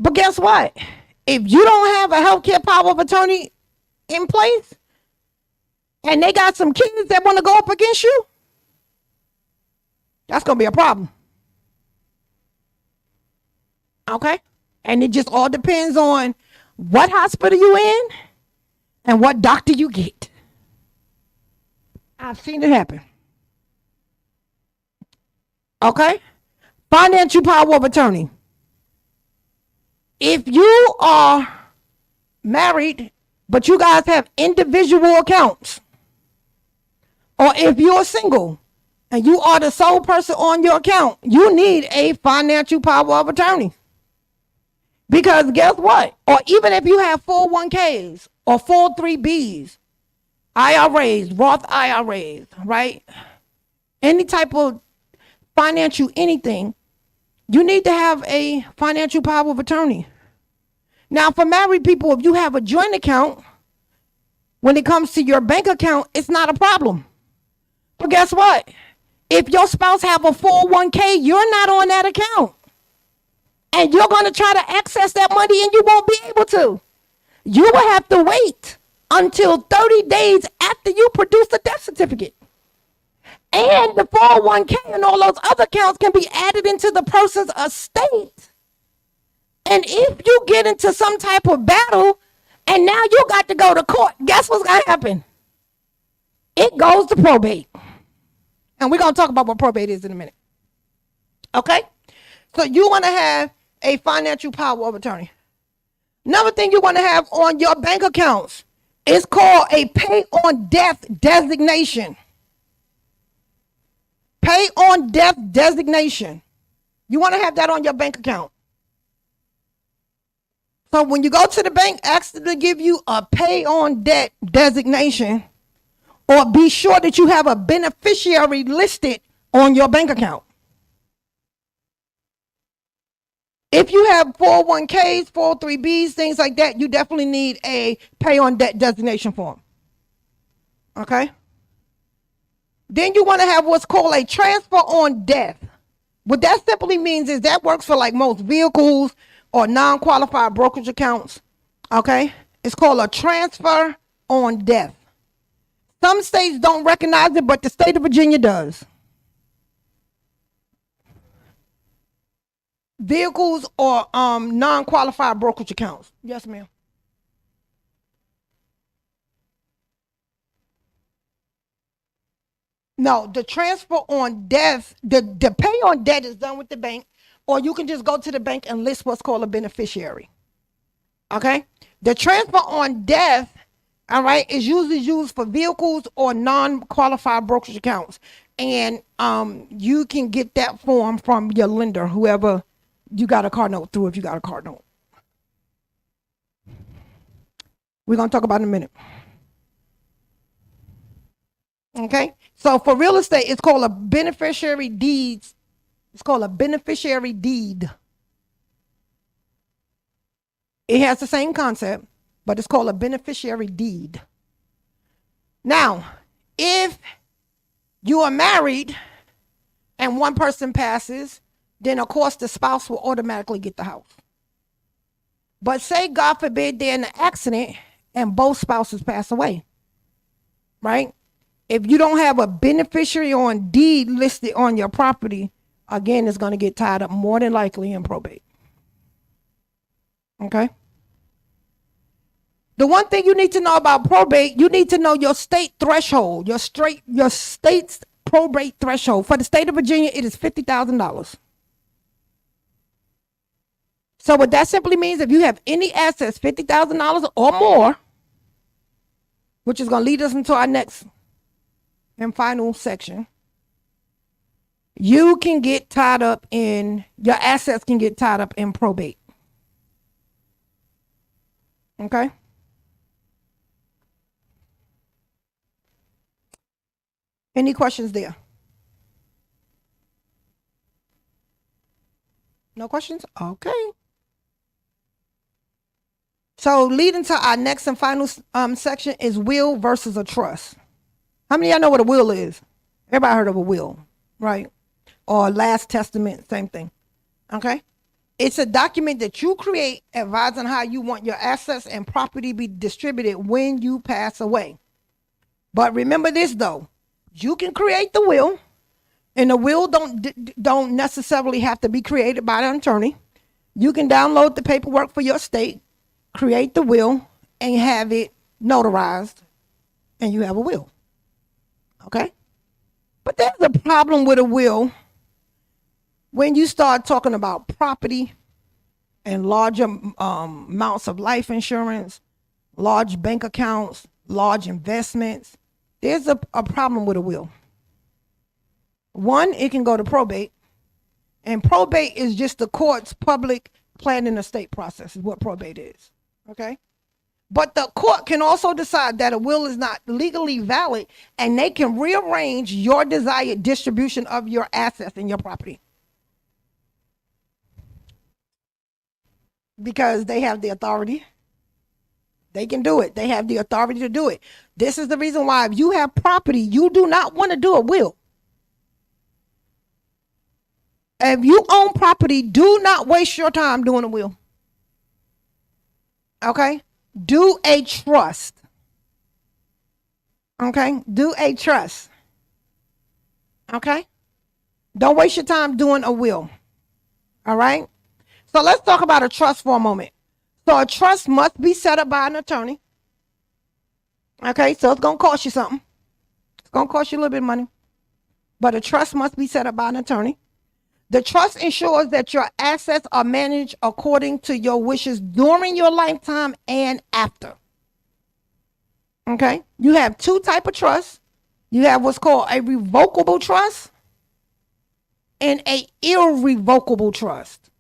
But guess what? If you don't have a healthcare power of attorney in place and they got some kids that want to go up against you, that's going to be a problem. Okay? And it just all depends on what hospital you in and what doctor you get. I've seen it happen. Okay? Financial power of attorney. If you are married, but you guys have individual accounts, or if you're single and you are the sole person on your account, you need a financial power of attorney. Because guess what? Or even if you have 401ks or 403bs, IRAs, Roth IRAs, right? Any type of financial anything, you need to have a financial power of attorney. Now, for married people, if you have a joint account, when it comes to your bank account, it's not a problem. But guess what? If your spouse have a 401k, you're not on that account. And you're going to try to access that money and you won't be able to. You will have to wait until 30 days after you produce the death certificate. And the 401k and all those other accounts can be added into the person's estate. And if you get into some type of battle and now you got to go to court, guess what's going to happen? It goes to probate. And we're going to talk about what probate is in a minute. Okay? So you want to have a financial power of attorney. Another thing you want to have on your bank accounts is called a pay on death designation. Pay on death designation. You want to have that on your bank account. So when you go to the bank, ask them to give you a pay on debt designation, or be sure that you have a beneficiary listed on your bank account. If you have 401ks, 403bs, things like that, you definitely need a pay on debt designation form. Okay? Then you want to have what's called a transfer on death. What that simply means is that works for like most vehicles or non-qualified brokerage accounts. Okay? It's called a transfer on death. Some states don't recognize it, but the state of Virginia does. Vehicles or non-qualified brokerage accounts. Yes, ma'am. No, the transfer on death, the pay on debt is done with the bank, or you can just go to the bank and list what's called a beneficiary. Okay? The transfer on death, all right, is usually used for vehicles or non-qualified brokerage accounts. And you can get that form from your lender, whoever you got a car note through, if you got a car note. We're going to talk about it in a minute. Okay? So for real estate, it's called a beneficiary deed. It's called a beneficiary deed. It has the same concept, but it's called a beneficiary deed. Now, if you are married and one person passes, then of course the spouse will automatically get the house. But say, God forbid, they're in an accident and both spouses pass away, right? If you don't have a beneficiary on deed listed on your property, again, it's going to get tied up more than likely in probate. Okay? The one thing you need to know about probate, you need to know your state threshold, your state's probate threshold. For the state of Virginia, it is $50,000. So what that simply means, if you have any assets, $50,000 or more, which is going to lead us into our next and final section, you can get tied up in, your assets can get tied up in probate. Okay? Any questions there? No questions? Okay. So leading to our next and final section is will versus a trust. How many of y'all know what a will is? Everybody heard of a will, right? Or last testament, same thing. Okay? It's a document that you create advising how you want your assets and property be distributed when you pass away. But remember this though, you can create the will, and the will don't necessarily have to be created by an attorney. You can download the paperwork for your state, create the will, and have it notarized, and you have a will. Okay? But there's a problem with a will when you start talking about property and larger amounts of life insurance, large bank accounts, large investments. There's a problem with a will. One, it can go to probate, and probate is just the court's public planning estate process is what probate is. Okay? But the court can also decide that a will is not legally valid, and they can rearrange your desired distribution of your assets and your property. Because they have the authority. They can do it. They have the authority to do it. This is the reason why if you have property, you do not want to do a will. If you own property, do not waste your time doing a will. Okay? Do a trust. Okay? Do a trust. Okay? Don't waste your time doing a will. All right? So let's talk about a trust for a moment. So a trust must be set up by an attorney. Okay, so it's going to cost you something. It's going to cost you a little bit of money. But a trust must be set up by an attorney. The trust ensures that your assets are managed according to your wishes during your lifetime and after. Okay, you have two types of trusts. You have what's called a revocable trust and an irrevocable trust.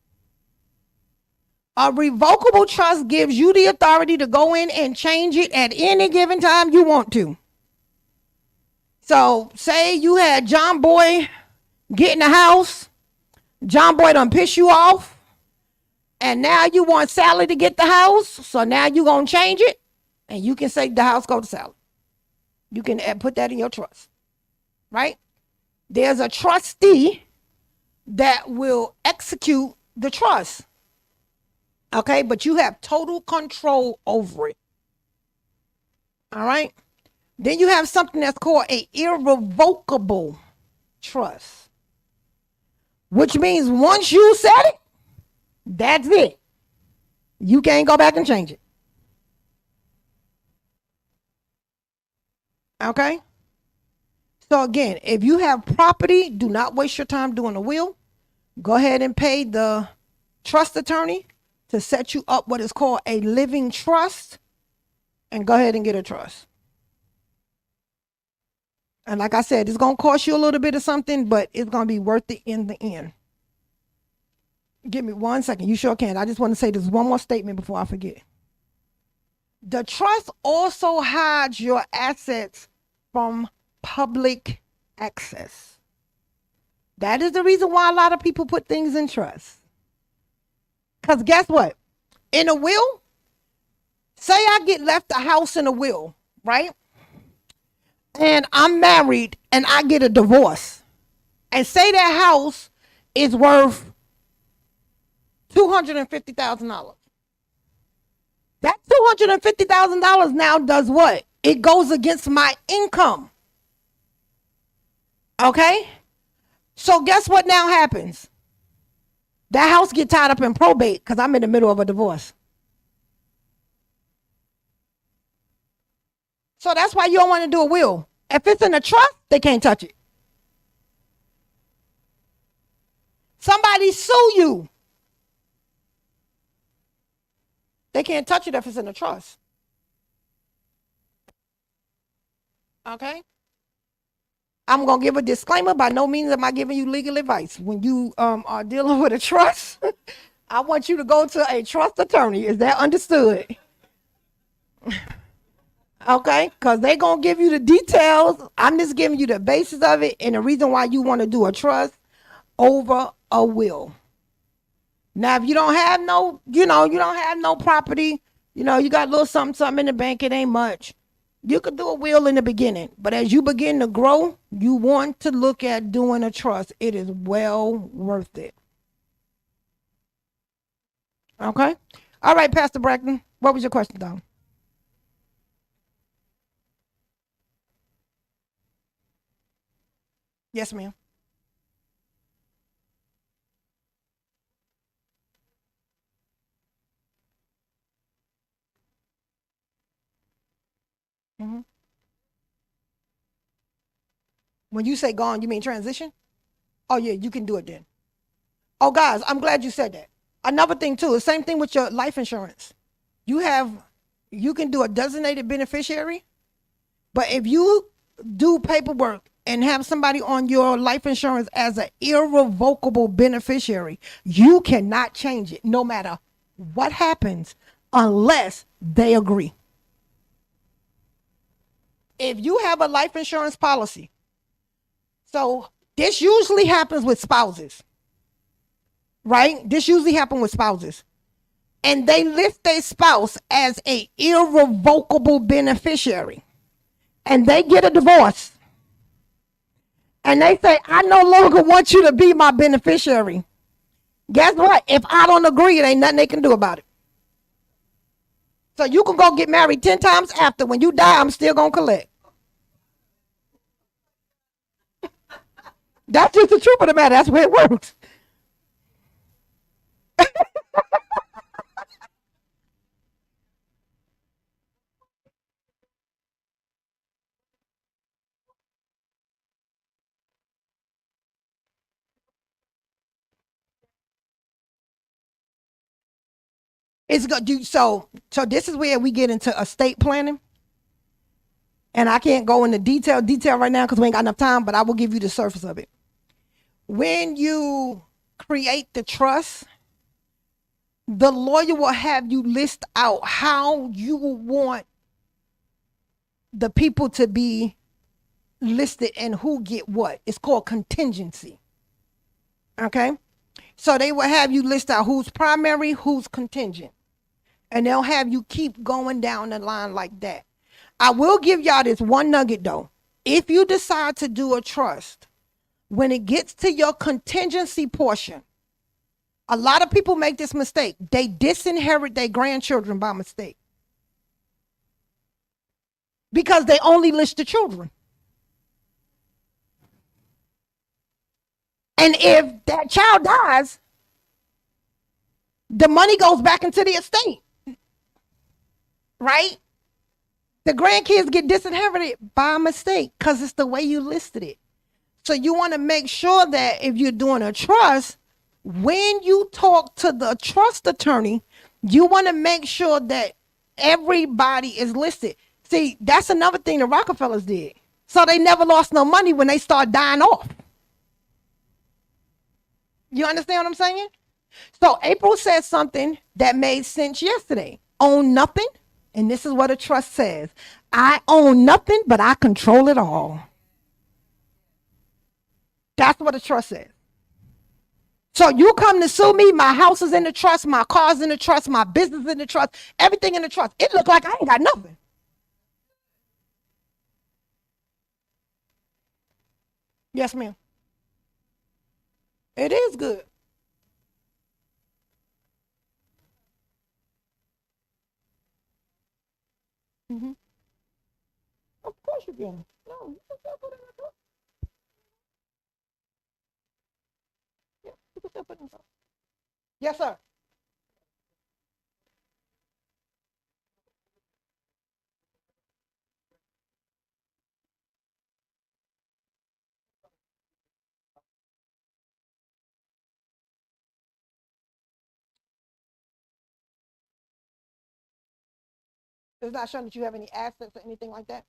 A revocable trust gives you the authority to go in and change it at any given time you want to. So say you had John Boy get in the house. John Boy done piss you off. And now you want Sally to get the house. So now you're going to change it. And you can say the house go to Sally. You can put that in your trust. Right? There's a trustee that will execute the trust. Okay, but you have total control over it. All right. Then you have something that's called an irrevocable trust, which means once you set it, that's it. You can't go back and change it. Okay. So again, if you have property, do not waste your time doing a will. Go ahead and pay the trust attorney to set you up what is called a living trust, and go ahead and get a trust. And like I said, it's going to cost you a little bit of something, but it's going to be worth it in the end. Give me 1 second. You sure can. I just want to say this one more statement before I forget. The trust also hides your assets from public access. That is the reason why a lot of people put things in trust. Because guess what? In a will, say I get left a house in a will, right? And I'm married and I get a divorce. and say that house is worth $250,000. That $250,000 now does what? It goes against my income. Okay? So guess what now happens? That house get tied up in probate because I'm in the middle of a divorce. So that's why you don't want to do a will. If it's in a trust, they can't touch it. Somebody sue you. They can't touch it if it's in a trust. Okay? I'm going to give a disclaimer. By no means am I giving you legal advice. When you are dealing with a trust, I want you to go to a trust attorney. Is that understood? Okay? Because they're going to give you the details. I'm just giving you the basis of it and the reason why you want to do a trust over a will. Now, if you don't have no, you don't have no property, you got a little something in the bank, it ain't much. You could do a will in the beginning, but as you begin to grow, you want to look at doing a trust. It is well worth it. Okay? All right, Pastor Braxton, what was your question, Don? Yes, ma'am. Mm-hmm. When you say gone, you mean transition? Oh, yeah, you can do it then. Oh, guys, I'm glad you said that. Another thing, too, the same thing with your life insurance. You can do a designated beneficiary, but if you do paperwork and have somebody on your life insurance as an irrevocable beneficiary, you cannot change it no matter what happens unless they agree. If you have a life insurance policy, so this usually happens with spouses, right? This usually happens with spouses. And they list their spouse as a irrevocable beneficiary. And they get a divorce. And they say, I no longer want you to be my beneficiary. Guess what? If I don't agree, it ain't nothing they can do about it. So you can go get married 10 times after. When you die, I'm still going to collect. That's just the truth of the matter. That's the way it works. It's going to do so this is where we get into estate planning. And I can't go into detail right now because we ain't got enough time, but I will give you the surface of it. When you create the trust, the lawyer will have you list out how you want the people to be listed and who get what. It's called contingency. Okay? So they will have you list out who's primary, who's contingent. And they'll have you keep going down the line like that. I will give y'all this one nugget though. If you decide to do a trust, when it gets to your contingency portion, a lot of people make this mistake. They disinherit their grandchildren by mistake. Because they only list the children. And if that child dies, the money goes back into the estate. Right? The grandkids get disinherited by mistake because it's the way you listed it. So you want to make sure that if you're doing a trust, when you talk to the trust attorney, you want to make sure that everybody is listed. See, that's another thing the Rockefellers did. So they never lost no money when they start dying off. You understand what I'm saying? So April said something that made sense yesterday. Own nothing. And this is what a trust says. I own nothing, but I control it all. That's what a trust says. So you come to sue me, my house is in the trust, my car's in the trust, my business in the trust, everything in the trust. It look like I ain't got nothing. Yes, ma'am. It is good. Hmm. Of course you can. No, you can still put it in the truck. Yeah, you can still put it in the truck. Yes, sir. It's not showing that you have any assets or anything like that.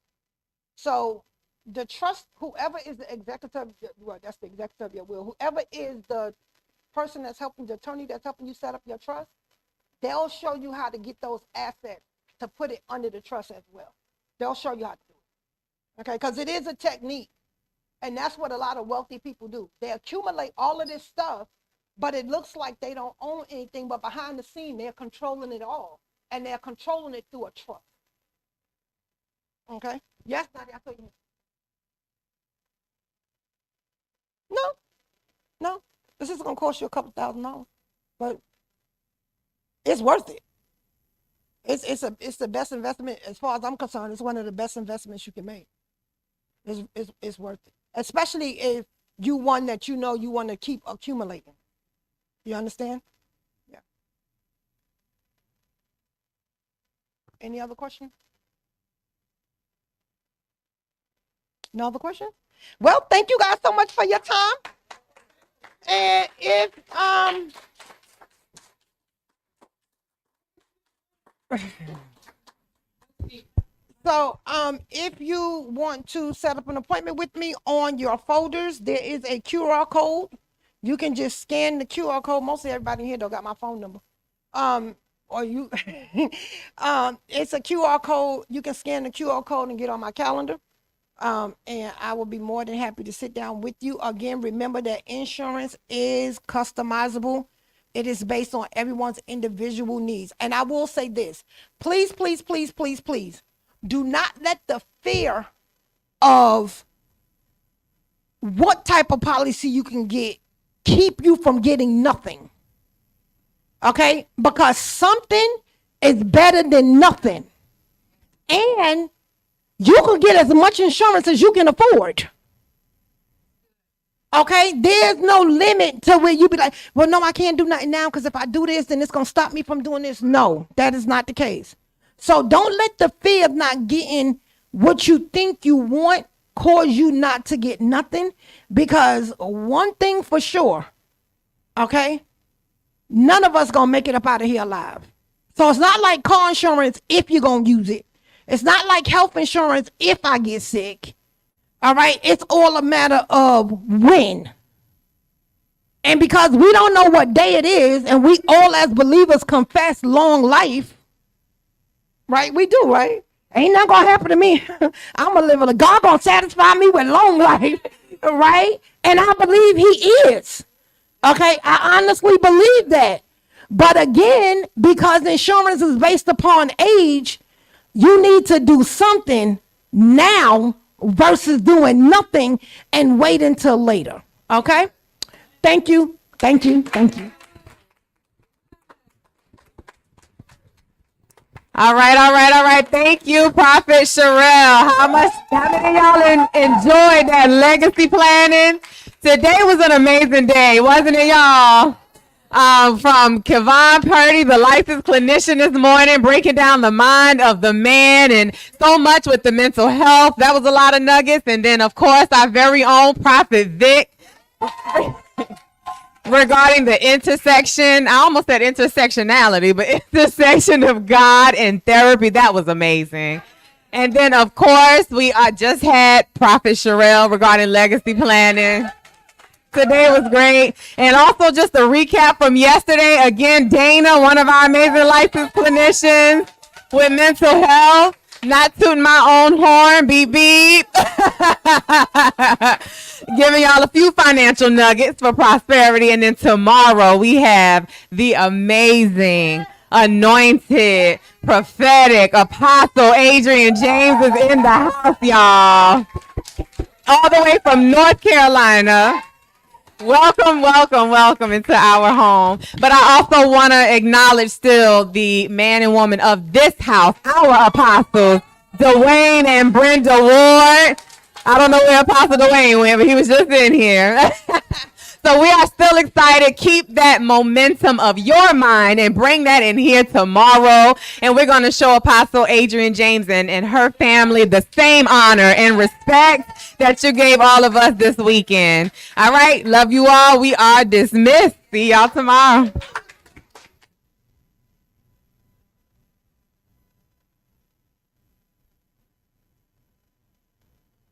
So the trust, whoever is the executive, well, that's the executive of your will, whoever is the person that's helping, the attorney that's helping you set up your trust, they'll show you how to get those assets to put it under the trust as well. They'll show you how to do it. Okay, because it is a technique. And that's what a lot of wealthy people do. They accumulate all of this stuff, but it looks like they don't own anything, but behind the scene, they're controlling it all. And they're controlling it through a trust. Okay? Yes, Nadia, I told you. No, no. This is going to cost you a couple $1,000s, but it's worth it. It's the best investment, as far as I'm concerned. It's one of the best investments you can make. It's worth it, especially if you one that you know you want to keep accumulating. You understand? Yeah. Any other question? No other question? Well, thank you guys so much for your time. And if if you want to set up an appointment with me, on your folders there is a QR code. You can just scan the QR code. Mostly everybody here don't got my phone number. Or you it's a QR code. You can scan the QR code and get on my calendar. And I will be more than happy to sit down with you. Again, remember that insurance is customizable. It is based on everyone's individual needs. And I will say this, please, please, please, please, please, do not let the fear of what type of policy you can get keep you from getting nothing. Okay? Because something is better than nothing. And you can get as much insurance as you can afford. Okay, there's no limit to where you be like, well, no, I can't do nothing now because if I do this, then it's going to stop me from doing this. No, that is not the case. So don't let the fear of not getting what you think you want cause you not to get nothing, because one thing for sure, okay, none of us going to make it up out of here alive. So it's not like car insurance if you're going to use it. It's not like health insurance if I get sick. All right, it's all a matter of when. And because we don't know what day it is, and we all as believers confess long life, right? We do, right? Ain't nothing gonna happen to me. I'm gonna live with a God gonna satisfy me with long life, right? And I believe He is. Okay, I honestly believe that. But again, because insurance is based upon age, you need to do something now versus doing nothing and wait until later. Okay? Thank you. Thank you. Thank you. All right, all right, all right. Thank you, Prophet Sherelle. How many of y'all enjoyed that legacy planning? Today was an amazing day, wasn't it, y'all? From Kevon Purdy, the licensed clinician this morning, breaking down the mind of the man and so much with the mental health. That was a lot of nuggets. And then, of course, our very own Prophet Vic regarding the intersection. I almost said intersectionality, but intersection of God and therapy. That was amazing. And then, of course, we just had Prophet Sherelle regarding legacy planning. Today was great. And also just a recap from yesterday. Again, Dana, one of our amazing licensed clinicians with mental health. Not tooting my own horn, beep, beep. Giving y'all a few financial nuggets for prosperity. And then tomorrow we have the amazing, anointed, prophetic apostle Adrian James is in the house, y'all. All the way from North Carolina. Welcome, welcome, welcome into our home. But I also want to acknowledge still the man and woman of this house, our apostles, Dwayne and Brenda Ward. I don't know where Apostle Dwayne went, but he was just in here. So we are still excited. Keep that momentum of your mind and bring that in here tomorrow. And we're going to show Apostle Adrian James and her family the same honor and respect that you gave all of us this weekend. All right. Love you all. We are dismissed. See y'all tomorrow.